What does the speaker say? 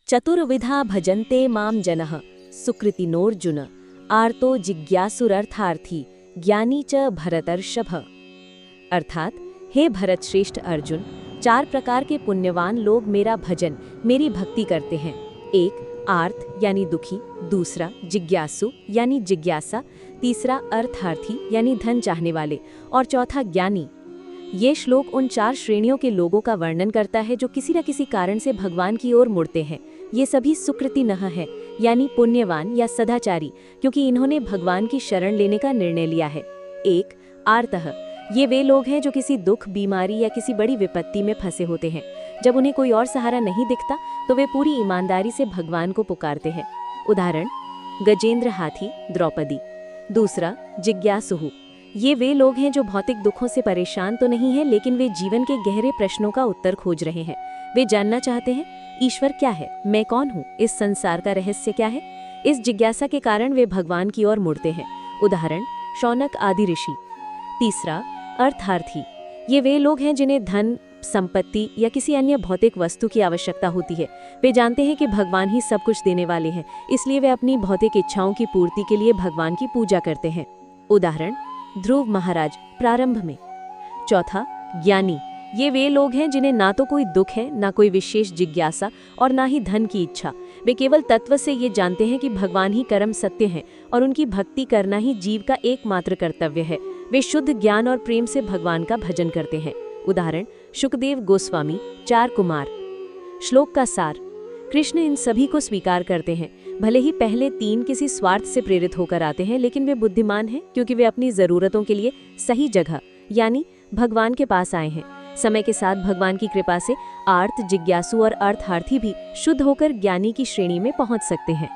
चतुर्विधा भजन्ते माम जनः सुकृतिनोऽर्जुन आर्तो जिज्ञासुरर्थार्थी ज्ञानी च भरतर्षभ। अर्थात, हे भरत श्रेष्ठ अर्जुन, 4 प्रकार के पुण्यवान लोग मेरा भजन, मेरी भक्ति करते हैं। 1 आर्त यानी दुखी, दूसरा जिज्ञासु यानी जिज्ञासा, तीसरा अर्थार्थी यानी धन चाहने वाले, और चौथा ज्ञानी। ये श्लोक उन 4 श्रेणियों के लोगों का वर्णन करता है जो किसी न किसी कारण से भगवान की ओर मुड़ते हैं। ये सभी सुकृतिनः है, यानी पुण्यवान या सदाचारी, क्योंकि इन्होंने भगवान की शरण लेने का निर्णय लिया है। 1 आर्तः, ये वे लोग हैं जो किसी दुख, बीमारी या किसी बड़ी विपत्ति में फंसे होते हैं। जब उन्हें कोई और सहारा नहीं दिखता तो वे पूरी ईमानदारी से भगवान को पुकारते हैं। उदाहरण, गजेंद्र हाथी, द्रौपदी। दूसरा जिज्ञासुः, ये वे लोग हैं जो भौतिक दुखों से परेशान तो नहीं हैं, लेकिन वे जीवन के गहरे प्रश्नों का उत्तर खोज रहे हैं। वे जानना चाहते हैं, ईश्वर क्या है, मैं कौन हूँ, इस संसार का रहस्य क्या है। इस जिज्ञासा के कारण वे भगवान की ओर मुड़ते हैं। उदाहरण, शौनक आदि ऋषि। तीसरा अर्थार्थी, ये वे लोग हैं जिन्हें धन, संपत्ति या किसी अन्य भौतिक वस्तु की आवश्यकता होती है। वे जानते हैं कि भगवान ही सब कुछ देने वाले हैं, इसलिए वे अपनी भौतिक इच्छाओं की पूर्ति के लिए भगवान की पूजा करते हैं। उदाहरण, ध्रुव महाराज प्रारंभ में। चौथा ज्ञानी, ये वे लोग हैं जिन्हें ना तो कोई दुख है, ना कोई विशेष जिज्ञासा और ना ही धन की इच्छा। वे केवल तत्व से ये जानते हैं कि भगवान ही परम सत्य हैं और उनकी भक्ति करना ही जीव का एकमात्र कर्तव्य है। वे शुद्ध ज्ञान और प्रेम से भगवान का भजन करते हैं। उदाहरण, शुकदेव गोस्वामी, 4 कुमार। श्लोक का सार, कृष्ण इन सभी को स्वीकार करते हैं। भले ही पहले 3 किसी स्वार्थ से प्रेरित होकर आते हैं, लेकिन वे बुद्धिमान हैं क्योंकि वे अपनी जरूरतों के लिए सही जगह यानी भगवान के पास आए हैं। समय के साथ भगवान की कृपा से आर्त, जिज्ञासु और अर्थार्थी भी शुद्ध होकर ज्ञानी की श्रेणी में पहुंच सकते हैं।